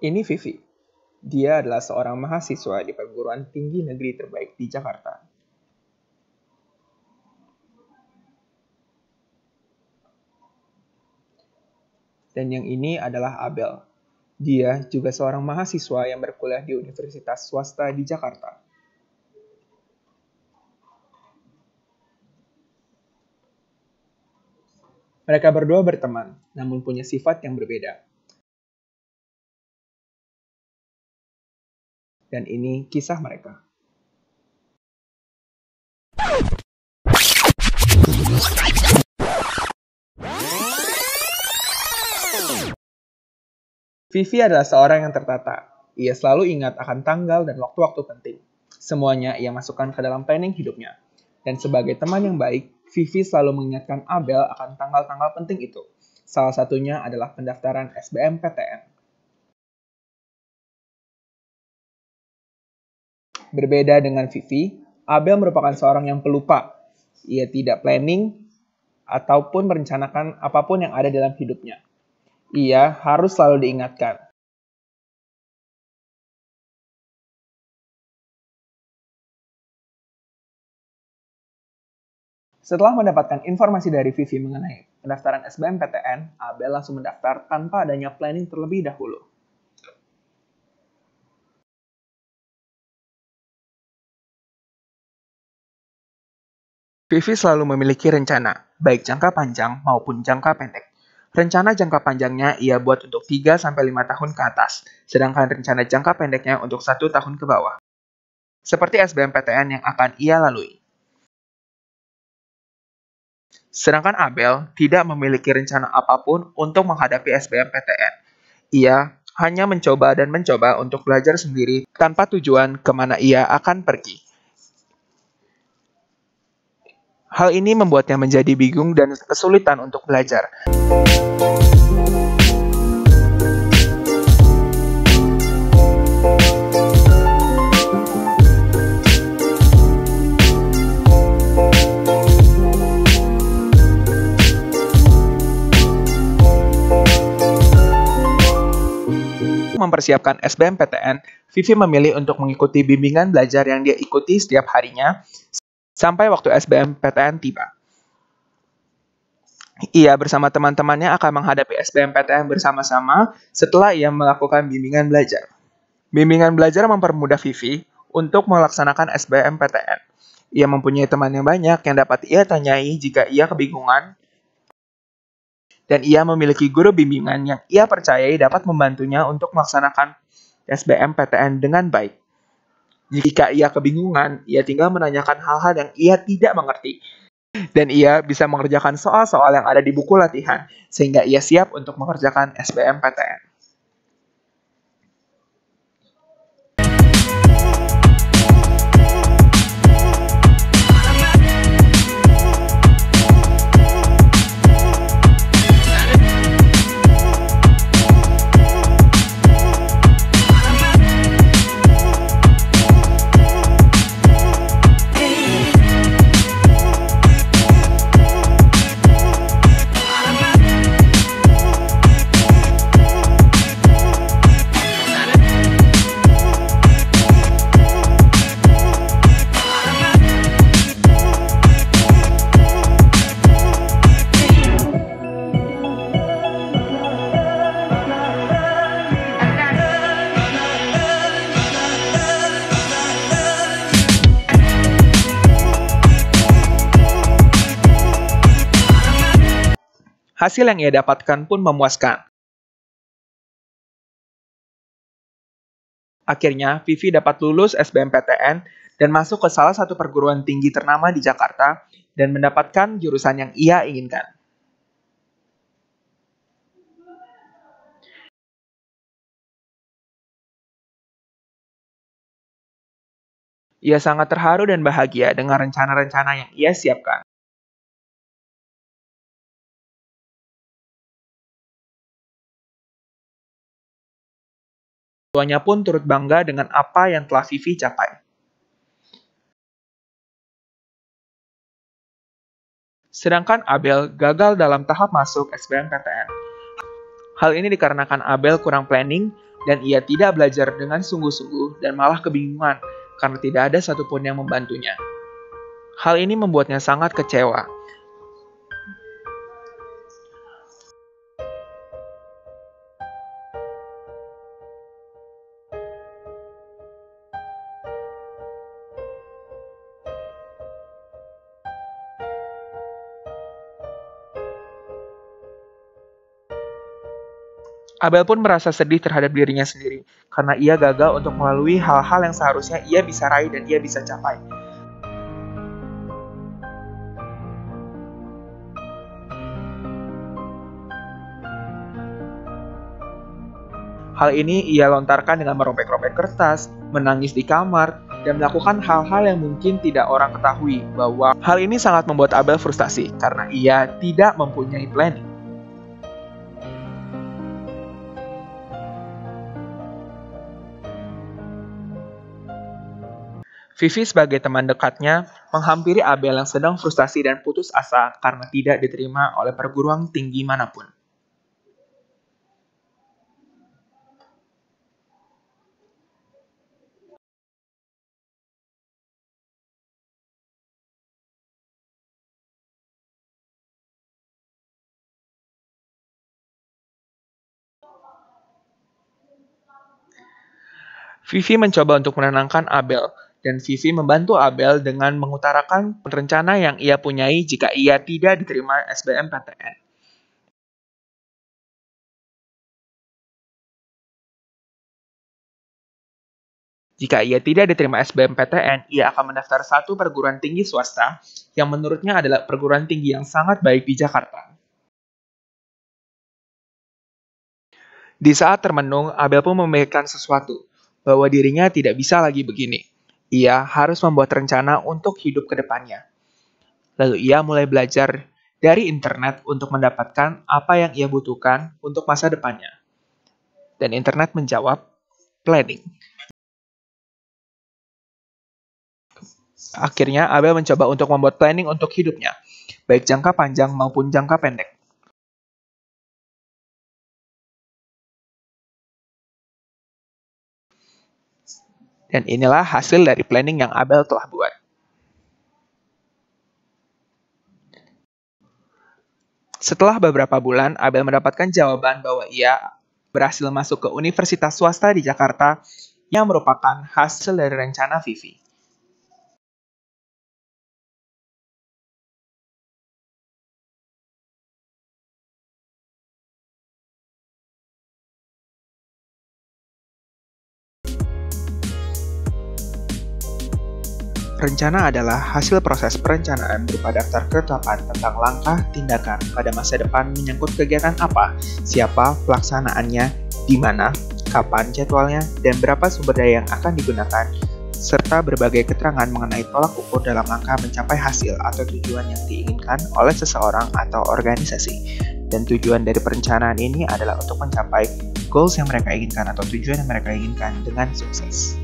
Ini Vivi. Dia adalah seorang mahasiswa di perguruan tinggi negeri terbaik di Jakarta. Dan yang ini adalah Abel. Dia juga seorang mahasiswa yang berkuliah di universitas swasta di Jakarta. Mereka berdua berteman, namun punya sifat yang berbeda. Dan ini kisah mereka. Vivi adalah seorang yang tertata. Ia selalu ingat akan tanggal dan waktu-waktu penting. Semuanya ia masukkan ke dalam planning hidupnya. Dan sebagai teman yang baik, Vivi selalu mengingatkan Abel akan tanggal-tanggal penting itu. Salah satunya adalah pendaftaran SBMPTN. Berbeda dengan Vivi, Abel merupakan seorang yang pelupa. Ia tidak planning ataupun merencanakan apapun yang ada dalam hidupnya. Ia harus selalu diingatkan. Setelah mendapatkan informasi dari Vivi mengenai pendaftaran SBMPTN, Abel langsung mendaftar tanpa adanya planning terlebih dahulu. Vivi selalu memiliki rencana, baik jangka panjang maupun jangka pendek. Rencana jangka panjangnya ia buat untuk 3-5 tahun ke atas, sedangkan rencana jangka pendeknya untuk 1 tahun ke bawah. Seperti SBMPTN yang akan ia lalui. Sedangkan Abel tidak memiliki rencana apapun untuk menghadapi SBMPTN. Ia hanya mencoba dan mencoba untuk belajar sendiri tanpa tujuan kemana ia akan pergi. Hal ini membuatnya menjadi bingung dan kesulitan untuk belajar. Mempersiapkan SBMPTN, Vivi memilih untuk mengikuti bimbingan belajar yang dia ikuti setiap harinya sampai waktu SBMPTN tiba. Ia bersama teman-temannya akan menghadapi SBMPTN bersama-sama setelah ia melakukan bimbingan belajar. Bimbingan belajar mempermudah Vivi untuk melaksanakan SBMPTN. Ia mempunyai teman yang banyak yang dapat ia tanyai jika ia kebingungan, dan ia memiliki guru bimbingan yang ia percayai dapat membantunya untuk melaksanakan SBMPTN dengan baik. Jika ia kebingungan, ia tinggal menanyakan hal-hal yang ia tidak mengerti. Dan ia bisa mengerjakan soal-soal yang ada di buku latihan, sehingga ia siap untuk mengerjakan SBMPTN. Hasil yang ia dapatkan pun memuaskan. Akhirnya, Vivi dapat lulus SBMPTN dan masuk ke salah satu perguruan tinggi ternama di Jakarta dan mendapatkan jurusan yang ia inginkan. Ia sangat terharu dan bahagia dengan rencana-rencana yang ia siapkan. Tuanya pun turut bangga dengan apa yang telah Vivi capai. Sedangkan Abel gagal dalam tahap masuk SBMPTN. Hal ini dikarenakan Abel kurang planning dan ia tidak belajar dengan sungguh-sungguh dan malah kebingungan karena tidak ada satupun yang membantunya. Hal ini membuatnya sangat kecewa. Abel pun merasa sedih terhadap dirinya sendiri, karena ia gagal untuk melalui hal-hal yang seharusnya ia bisa raih dan ia bisa capai. Hal ini ia lontarkan dengan merobek-robek kertas, menangis di kamar, dan melakukan hal-hal yang mungkin tidak orang ketahui, bahwa hal ini sangat membuat Abel frustasi karena ia tidak mempunyai planning. Vivi sebagai teman dekatnya menghampiri Abel yang sedang frustasi dan putus asa karena tidak diterima oleh perguruan tinggi manapun. Vivi mencoba untuk menenangkan Abel, dan Vivi membantu Abel dengan mengutarakan rencana yang ia punyai jika ia tidak diterima SBMPTN. Jika ia tidak diterima SBMPTN, ia akan mendaftar satu perguruan tinggi swasta yang menurutnya adalah perguruan tinggi yang sangat baik di Jakarta. Di saat termenung, Abel pun memikirkan sesuatu, bahwa dirinya tidak bisa lagi begini. Ia harus membuat rencana untuk hidup ke depannya. Lalu ia mulai belajar dari internet untuk mendapatkan apa yang ia butuhkan untuk masa depannya. Dan internet menjawab, planning. Akhirnya, Abel mencoba untuk membuat planning untuk hidupnya, baik jangka panjang maupun jangka pendek. Dan inilah hasil dari planning yang Abel telah buat. Setelah beberapa bulan, Abel mendapatkan jawaban bahwa ia berhasil masuk ke universitas swasta di Jakarta yang merupakan hasil dari rencana Vivi. Rencana adalah hasil proses perencanaan berupa daftar ketetapan tentang langkah tindakan pada masa depan menyangkut kegiatan apa, siapa pelaksanaannya, di mana, kapan jadwalnya, dan berapa sumber daya yang akan digunakan, serta berbagai keterangan mengenai tolak ukur dalam rangka mencapai hasil atau tujuan yang diinginkan oleh seseorang atau organisasi. Dan tujuan dari perencanaan ini adalah untuk mencapai goals yang mereka inginkan atau tujuan yang mereka inginkan dengan sukses.